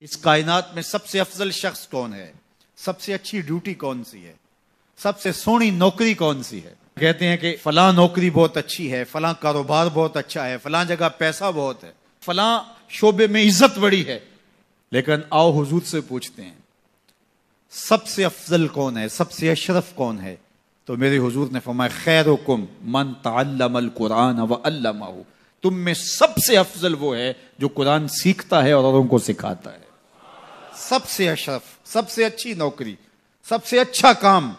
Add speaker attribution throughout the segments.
Speaker 1: اس کائنات میں سب سے افضل شخص کون ہے؟ سب سے اچھی ڈیوٹی کون سی ہے؟ سب سے سونی نوکری کون سی ہے؟ کہتے ہیں کہ فلاں نوکری بہت اچھی ہے، فلاں کاروبار بہت اچھا ہے، فلاں جگہ پیسہ بہت ہے، فلاں شعبے میں عزت بڑی ہے. لیکن آؤ حضور سے پوچھتے ہیں سب سے افضل کون ہے، سب سے اشرف کون ہے؟ تو میرے حضور نے فرمایا خیرکم من تعلم القرآن وعلمہ، تم میں سب سے افضل وہ ہے جو قرآن سیکھتا ہے اور اوروں کو سکھاتا ہے. سب سے اشرف، سب سے اچھی نوکری، سب سے اچھا کام،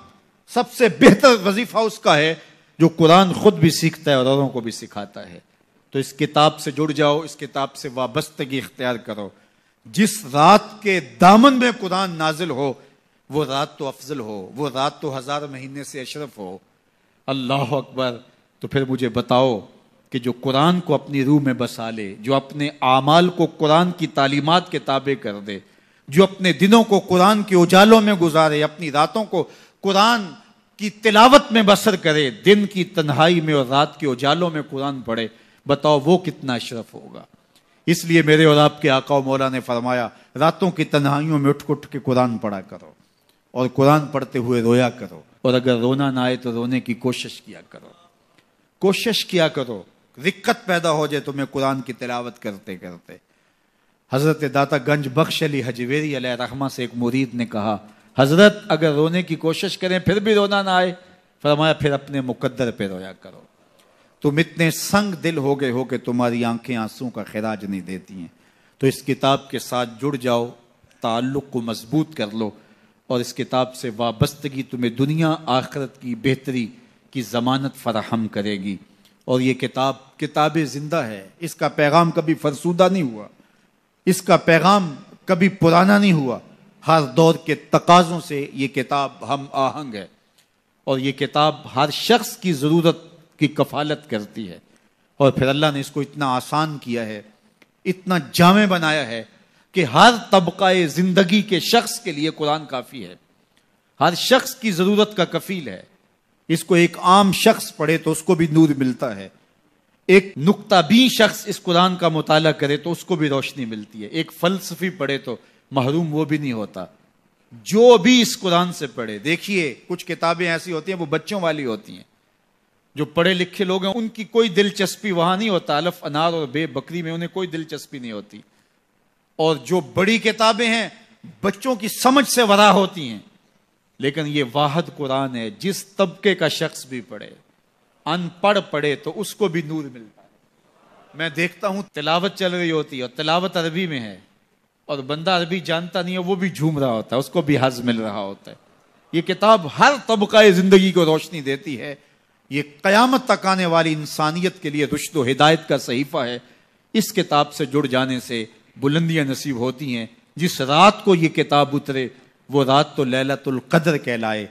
Speaker 1: سب سے بہتر وظیفہ اس کا ہے جو قرآن خود بھی سیکھتا ہے اور اوروں کو بھی سکھاتا ہے. تو اس کتاب سے جڑ جاؤ، اس کتاب سے وابستگی اختیار کرو. جس رات کے دامن میں قرآن نازل ہو وہ رات تو افضل ہو، وہ رات تو 1000 مہینے سے اشرف ہو. اللہ اکبر. تو پھر مجھے بتاؤ کہ جو قرآن کو اپنی روح میں بسا لے، جو اپنے اعمال کو قرآن کی تعلیمات کے تابع کر دے، جو اپنے دنوں کو قرآن کے اجالوں میں گزارے، اپنی راتوں کو قرآن کی تلاوت میں بسر کرے، دن کی تنہائی میں اور رات کے اجالوں میں قرآن پڑھے، بتاؤ وہ کتنا اشرف ہوگا. اس لیے میرے اور آپ کے آقا و مولا نے فرمایا راتوں کی تنہائیوں میں اٹھ کے قرآن پڑھا کرو، اور قرآن پڑھتے ہوئے رویا کرو، اور اگر رونا نہ آئے تو رونے کی کوشش کیا کرو. کوشش کیا کرو، رقت پیدا ہو جائے تمہیں قرآن کی تلاوت کرتے کرتے. حضرت داتا گنج بخش علی حجویری علیہ رحمہ سے ایک مرید نے کہا حضرت اگر رونے کی کوشش کریں پھر بھی رونا نہ آئے، فرمایا پھر اپنے مقدر پہ رویا کرو. تم اتنے سنگ دل ہو گئے ہو کہ تمہاری آنکھیں آنسوں کا خراج نہیں دیتی ہیں. تو اس کتاب کے ساتھ جڑ جاؤ، تعلق کو مضبوط کر لو، اور اس کتاب سے وابستگی تمہیں دنیا آخرت کی بہتری کی ضمانت فراہم کرے گی. اور یہ کتاب زندہ ہے، اس کا پیغام کبھی فرسودہ نہیں ہوا، اس کا پیغام کبھی پرانا نہیں ہوا. ہر دور کے تقاضوں سے یہ کتاب ہم آہنگ ہے، اور یہ کتاب ہر شخص کی ضرورت کی کفالت کرتی ہے. اور پھر اللہ نے اس کو اتنا آسان کیا ہے، اتنا جامع بنایا ہے کہ ہر طبقہ زندگی کے شخص کے لیے قرآن کافی ہے، ہر شخص کی ضرورت کا کفیل ہے. اس کو ایک عام شخص پڑھے تو اس کو بھی نور ملتا ہے، ایک نقطہ بین شخص اس قرآن کا مطالعہ کرے تو اس کو بھی روشنی ملتی ہے، ایک فلسفی پڑھے تو محروم وہ بھی نہیں ہوتا. جو بھی اس قرآن سے پڑھے، دیکھیے کچھ کتابیں ایسی ہوتی ہیں وہ بچوں والی ہوتی ہیں، جو پڑھے لکھے لوگ ہیں ان کی کوئی دلچسپی وہاں نہیں ہوتا، الف انار اور بے بکری میں انہیں کوئی دلچسپی نہیں ہوتی. اور جو بڑی کتابیں ہیں بچوں کی سمجھ سے ورا ہوتی ہیں. لیکن یہ واحد قرآن ہے، جس طبقے کا شخص بھی پڑھے، ان پڑھ پڑھے تو اس کو بھی نور ملتا ہے. میں دیکھتا ہوں تلاوت چل رہی ہوتی ہے اور تلاوت عربی میں ہے، اور بندہ عربی جانتا نہیں ہے وہ بھی جھوم رہا ہوتا ہے، اس کو بھی حظ مل رہا ہوتا ہے. یہ کتاب ہر طبقہ زندگی کو روشنی دیتی ہے. یہ قیامت تک آنے والی انسانیت کے لیے رشد و ہدایت کا صحیفہ ہے. اس کتاب سے جڑ جانے سے بلندیاں نصیب ہوتی ہیں. جس رات کو یہ کتاب اترے وہ رات تو لیلۃ القدر کہلائے.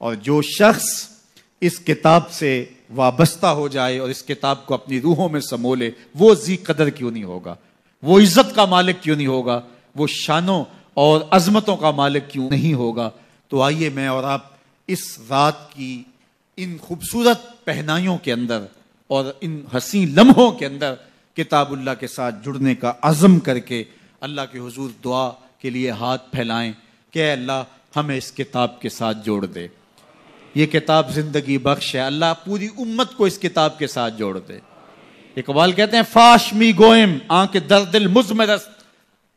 Speaker 1: اور جو شخص اس کتاب سے وابستہ ہو جائے اور اس کتاب کو اپنی روحوں میں سمو لے، وہ ذی قدر کیوں نہیں ہوگا، وہ عزت کا مالک کیوں نہیں ہوگا، وہ شانوں اور عظمتوں کا مالک کیوں نہیں ہوگا. تو آئیے میں اور آپ اس رات کی ان خوبصورت پہنائیوں کے اندر اور ان حسین لمحوں کے اندر کتاب اللہ کے ساتھ جڑنے کا عزم کر کے اللہ کے حضور دعا کے لیے ہاتھ پھیلائیں کہ اے اللہ ہمیں اس کتاب کے ساتھ جوڑ دے. یہ کتاب زندگی بخش ہے، اللہ پوری امت کو اس کتاب کے ساتھ جوڑ دے. اقبال کہتے ہیں فاش می گوئم آنکھ درد المزمرست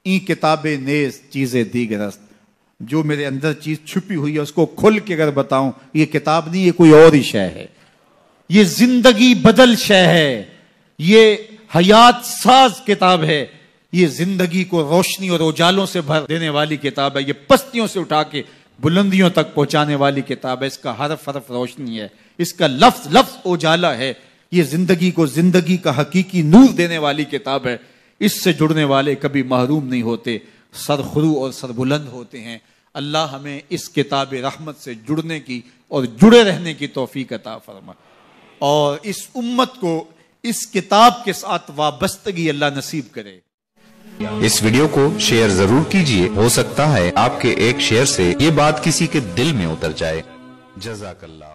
Speaker 1: این کتاب نیز چیزیں دیگرست. جو میرے اندر چیز چھپی ہوئی ہے اس کو کھل کے اگر بتاؤں، یہ کتاب نہیں، یہ کوئی اور ہی شے ہے. یہ زندگی بدل شے ہے، یہ حیات ساز کتاب ہے، یہ زندگی کو روشنی اور اجالوں سے بھر دینے والی کتاب ہے، یہ پستیوں سے اٹھا کے بلندیوں تک پہنچانے والی کتاب ہے. اس کا حرف حرف روشنی ہے، اس کا لفظ لفظ اجالا ہے. یہ زندگی کو زندگی کا حقیقی نور دینے والی کتاب ہے. اس سے جڑنے والے کبھی محروم نہیں ہوتے، سرخرو اور سربلند ہوتے ہیں. اللہ ہمیں اس کتاب رحمت سے جڑنے کی اور جڑے رہنے کی توفیق عطا فرما، اور اس امت کو اس کتاب کے ساتھ وابستگی اللہ نصیب کرے.
Speaker 2: اس ویڈیو کو شیئر ضرور کیجئے، ہو سکتا ہے آپ کے ایک شیئر سے یہ بات کسی کے دل میں اتر جائے. جزاک اللہ.